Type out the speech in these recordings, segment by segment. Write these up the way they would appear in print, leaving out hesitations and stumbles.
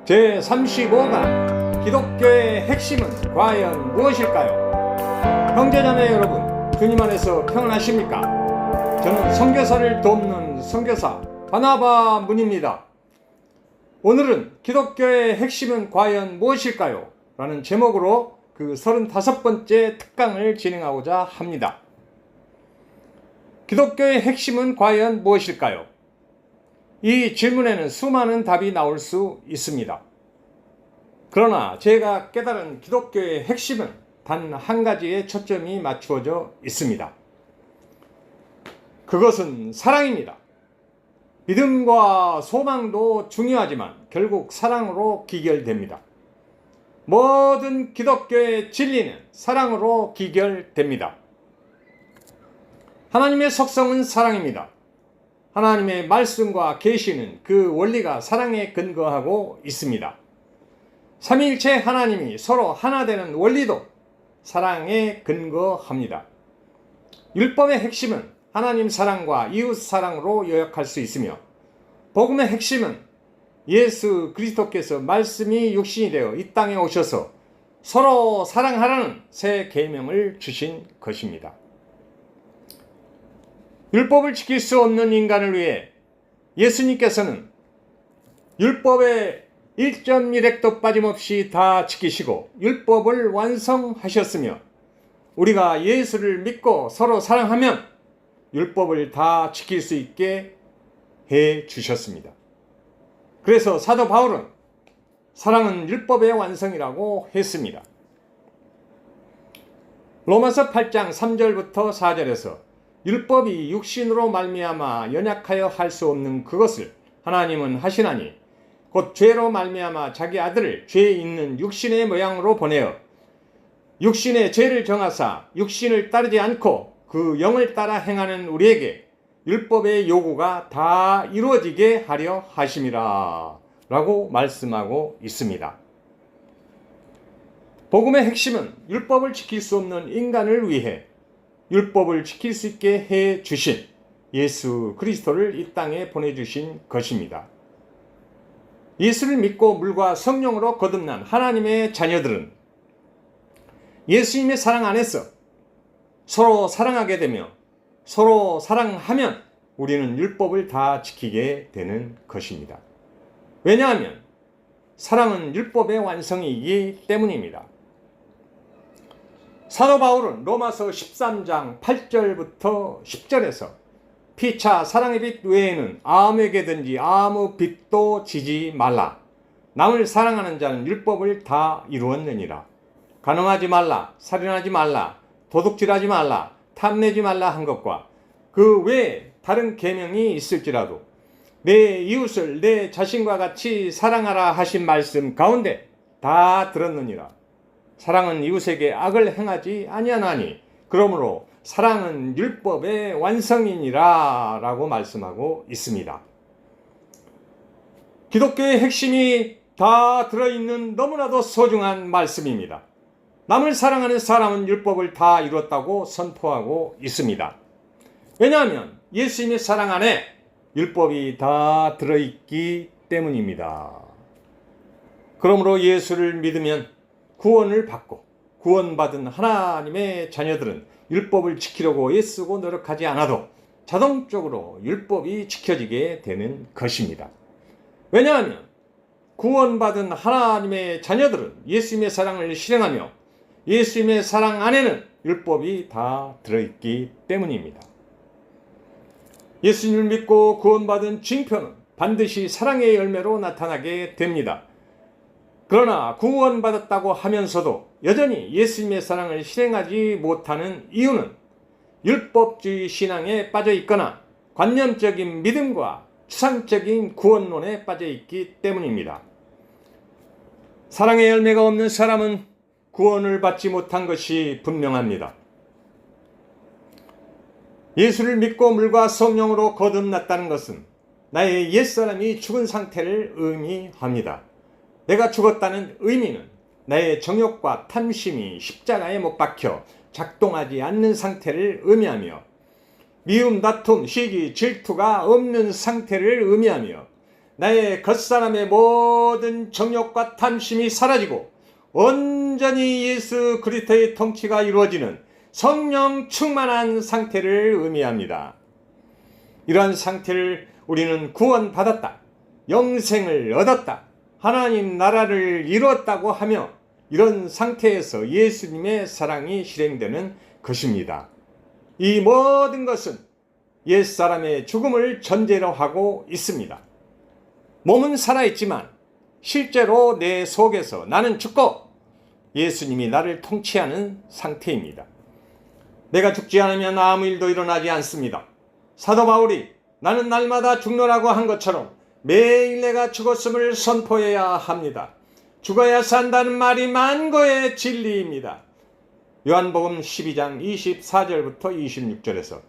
제35강 기독교의 핵심은 과연 무엇일까요? 형제자매 여러분, 주님 안에서 평안하십니까? 저는 선교사를 돕는 선교사 바나바 문입니다. 오늘은 기독교의 핵심은 과연 무엇일까요? 라는 제목으로 그 35번째 특강을 진행하고자 합니다. 기독교의 핵심은 과연 무엇일까요? 이 질문에는 수많은 답이 나올 수 있습니다. 그러나 제가 깨달은 기독교의 핵심은 단 한 가지에 초점이 맞추어져 있습니다. 그것은 사랑입니다. 믿음과 소망도 중요하지만 결국 사랑으로 기결됩니다. 모든 기독교의 진리는 사랑으로 기결됩니다. 하나님의 속성은 사랑입니다. 하나님의 말씀과 계시는 그 원리가 사랑에 근거하고 있습니다. 삼위일체 하나님이 서로 하나 되는 원리도 사랑에 근거합니다. 율법의 핵심은 하나님 사랑과 이웃 사랑으로 요약할 수 있으며, 복음의 핵심은 예수 그리스도께서 말씀이 육신이 되어 이 땅에 오셔서 서로 사랑하라는 새 계명을 주신 것입니다. 율법을 지킬 수 없는 인간을 위해 예수님께서는 율법의 1.1획도 빠짐없이 다 지키시고 율법을 완성하셨으며, 우리가 예수를 믿고 서로 사랑하면 율법을 다 지킬 수 있게 해 주셨습니다. 그래서 사도 바울은 사랑은 율법의 완성이라고 했습니다. 로마서 8장 3절부터 4절에서 율법이 육신으로 말미암아 연약하여 할 수 없는 그것을 하나님은 하시나니 곧 죄로 말미암아 자기 아들을 죄 있는 육신의 모양으로 보내어 육신의 죄를 정하사 육신을 따르지 않고 그 영을 따라 행하는 우리에게 율법의 요구가 다 이루어지게 하려 하심이라 라고 말씀하고 있습니다. 복음의 핵심은 율법을 지킬 수 없는 인간을 위해 율법을 지킬 수 있게 해 주신 예수 그리스도를 이 땅에 보내주신 것입니다. 예수를 믿고 물과 성령으로 거듭난 하나님의 자녀들은 예수님의 사랑 안에서 서로 사랑하게 되며 서로 사랑하면 우리는 율법을 다 지키게 되는 것입니다. 왜냐하면 사랑은 율법의 완성이기 때문입니다. 사도 바울은 로마서 13장 8절부터 10절에서 피차 사랑의 빛 외에는 아무에게든지 아무 빛도 지지 말라. 남을 사랑하는 자는 율법을 다 이루었느니라. 간음하지 말라, 살인하지 말라, 도둑질하지 말라, 탐내지 말라 한 것과 그 외에 다른 계명이 있을지라도 내 이웃을 내 자신과 같이 사랑하라 하신 말씀 가운데 다 들었느니라. 사랑은 이웃에게 악을 행하지 아니하나니 그러므로 사랑은 율법의 완성이니라 라고 말씀하고 있습니다. 기독교의 핵심이 다 들어있는 너무나도 소중한 말씀입니다. 남을 사랑하는 사람은 율법을 다 이뤘다고 선포하고 있습니다. 왜냐하면 예수님의 사랑 안에 율법이 다 들어있기 때문입니다. 그러므로 예수를 믿으면 구원을 받고 구원받은 하나님의 자녀들은 율법을 지키려고 애쓰고 노력하지 않아도 자동적으로 율법이 지켜지게 되는 것입니다. 왜냐하면 구원받은 하나님의 자녀들은 예수님의 사랑을 실행하며 예수님의 사랑 안에는 율법이 다 들어있기 때문입니다. 예수님을 믿고 구원받은 징표는 반드시 사랑의 열매로 나타나게 됩니다. 그러나 구원받았다고 하면서도 여전히 예수님의 사랑을 실행하지 못하는 이유는 율법주의 신앙에 빠져 있거나 관념적인 믿음과 추상적인 구원론에 빠져 있기 때문입니다. 사랑의 열매가 없는 사람은 구원을 받지 못한 것이 분명합니다. 예수를 믿고 물과 성령으로 거듭났다는 것은 나의 옛사람이 죽은 상태를 의미합니다. 내가 죽었다는 의미는 나의 정욕과 탐심이 십자가에 못 박혀 작동하지 않는 상태를 의미하며 미움, 다툼, 시기, 질투가 없는 상태를 의미하며 나의 겉사람의 모든 정욕과 탐심이 사라지고 온전히 예수 그리스도의 통치가 이루어지는 성령 충만한 상태를 의미합니다. 이러한 상태를 우리는 구원받았다, 영생을 얻었다, 하나님 나라를 이루었다고 하며 이런 상태에서 예수님의 사랑이 실행되는 것입니다. 이 모든 것은 옛사람의 죽음을 전제로 하고 있습니다. 몸은 살아있지만 실제로 내 속에서 나는 죽고 예수님이 나를 통치하는 상태입니다. 내가 죽지 않으면 아무 일도 일어나지 않습니다. 사도 바울이 나는 날마다 죽노라고 한 것처럼 매일 내가 죽었음을 선포해야 합니다. 죽어야 산다는 말이 만고의 진리입니다. 요한복음 12장 24절부터 26절에서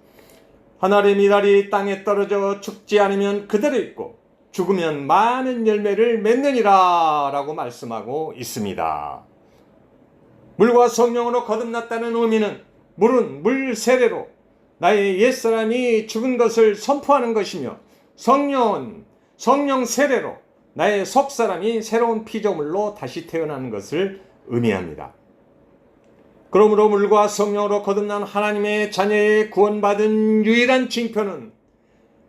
하늘의 미랄이 땅에 떨어져 죽지 않으면 그대로 있고 죽으면 많은 열매를 맺느니라 라고 말씀하고 있습니다. 물과 성령으로 거듭났다는 의미는 물은 물 세례로 나의 옛사람이 죽은 것을 선포하는 것이며 성령은 성령 세례로 나의 속사람이 새로운 피조물로 다시 태어나는 것을 의미합니다. 그러므로 물과 성령으로 거듭난 하나님의 자녀의 구원받은 유일한 징표는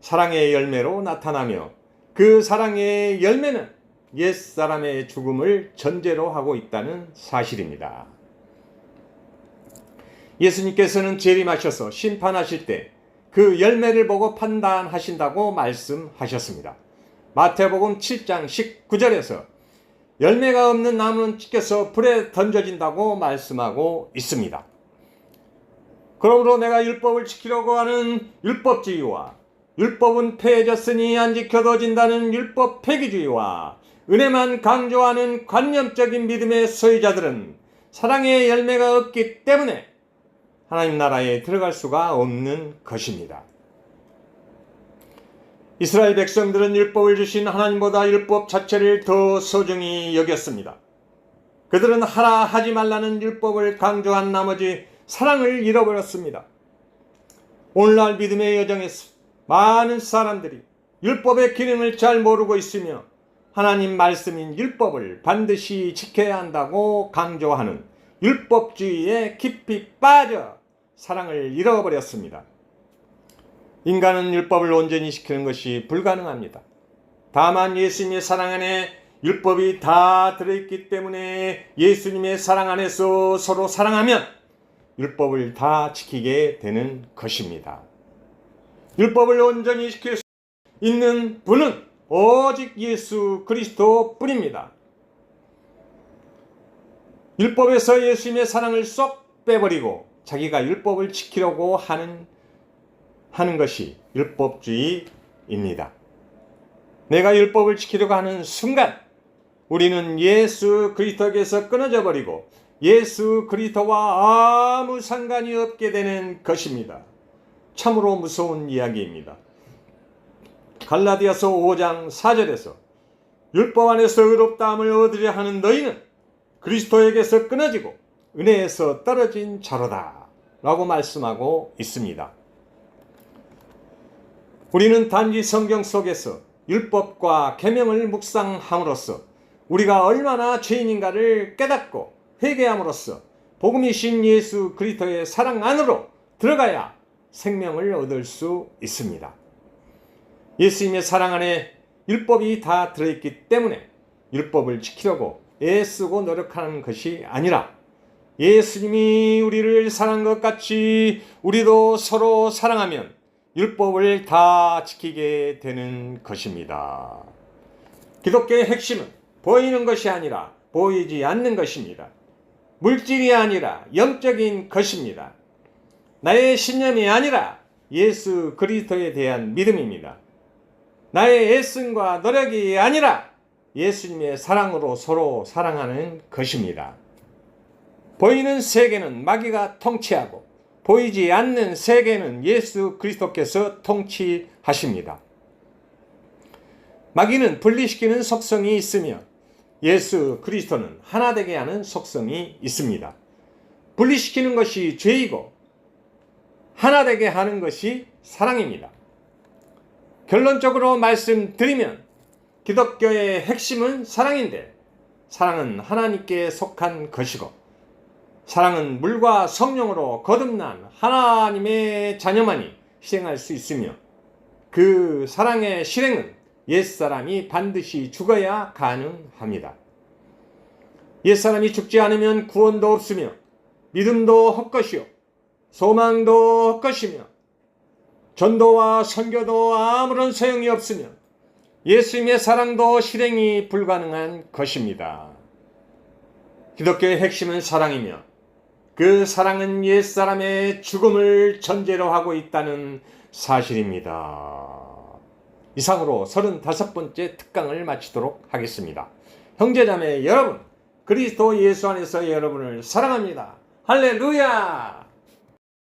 사랑의 열매로 나타나며 그 사랑의 열매는 옛사람의 죽음을 전제로 하고 있다는 사실입니다. 예수님께서는 재림하셔서 심판하실 때 그 열매를 보고 판단하신다고 말씀하셨습니다. 마태복음 7장 19절에서 열매가 없는 나무는 찢겨서 불에 던져진다고 말씀하고 있습니다. 그러므로 내가 율법을 지키려고 하는 율법주의와 율법은 폐해졌으니 안 지켜도 진다는 율법 폐기주의와 은혜만 강조하는 관념적인 믿음의 소유자들은 사랑의 열매가 없기 때문에 하나님 나라에 들어갈 수가 없는 것입니다. 이스라엘 백성들은 율법을 주신 하나님보다 율법 자체를 더 소중히 여겼습니다. 그들은 하라 하지 말라는 율법을 강조한 나머지 사랑을 잃어버렸습니다. 오늘날 믿음의 여정에서 많은 사람들이 율법의 기능을 잘 모르고 있으며 하나님 말씀인 율법을 반드시 지켜야 한다고 강조하는 율법주의에 깊이 빠져 사랑을 잃어버렸습니다. 인간은 율법을 온전히 지키는 것이 불가능합니다. 다만 예수님의 사랑 안에 율법이 다 들어있기 때문에 예수님의 사랑 안에서 서로 사랑하면 율법을 다 지키게 되는 것입니다. 율법을 온전히 지킬 수 있는 분은 오직 예수 그리스도 뿐입니다. 율법에서 예수님의 사랑을 쏙 빼버리고 자기가 율법을 지키려고 하는 것이 율법주의입니다. 내가 율법을 지키려고 하는 순간 우리는 예수 그리스도에게서 끊어져 버리고 예수 그리스도와 아무 상관이 없게 되는 것입니다. 참으로 무서운 이야기입니다. 갈라디아서 5장 4절에서 율법 안에서 의롭다함을 얻으려 하는 너희는 그리스도에게서 끊어지고 은혜에서 떨어진 자로다 라고 말씀하고 있습니다. 우리는 단지 성경 속에서 율법과 계명을 묵상함으로써 우리가 얼마나 죄인인가를 깨닫고 회개함으로써 복음이신 예수 그리스도의 사랑 안으로 들어가야 생명을 얻을 수 있습니다. 예수님의 사랑 안에 율법이 다 들어있기 때문에 율법을 지키려고 애쓰고 노력하는 것이 아니라 예수님이 우리를 사랑한 것 같이 우리도 서로 사랑하면 율법을 다 지키게 되는 것입니다. 기독교의 핵심은 보이는 것이 아니라 보이지 않는 것입니다. 물질이 아니라 영적인 것입니다. 나의 신념이 아니라 예수 그리스도에 대한 믿음입니다. 나의 애씀과 노력이 아니라 예수님의 사랑으로 서로 사랑하는 것입니다. 보이는 세계는 마귀가 통치하고 보이지 않는 세계는 예수 그리스도께서 통치하십니다. 마귀는 분리시키는 속성이 있으며 예수 그리스도는 하나 되게 하는 속성이 있습니다. 분리시키는 것이 죄이고 하나 되게 하는 것이 사랑입니다. 결론적으로 말씀드리면 기독교의 핵심은 사랑인데, 사랑은 하나님께 속한 것이고, 사랑은 물과 성령으로 거듭난 하나님의 자녀만이 실행할 수 있으며, 그 사랑의 실행은 옛사람이 반드시 죽어야 가능합니다. 옛사람이 죽지 않으면 구원도 없으며, 믿음도 헛것이요, 소망도 헛것이며, 전도와 선교도 아무런 소용이 없으며, 예수님의 사랑도 실행이 불가능한 것입니다. 기독교의 핵심은 사랑이며, 그 사랑은 옛사람의 죽음을 전제로 하고 있다는 사실입니다. 이상으로 35번째 특강을 마치도록 하겠습니다. 형제자매 여러분, 그리스도 예수 안에서 여러분을 사랑합니다. 할렐루야!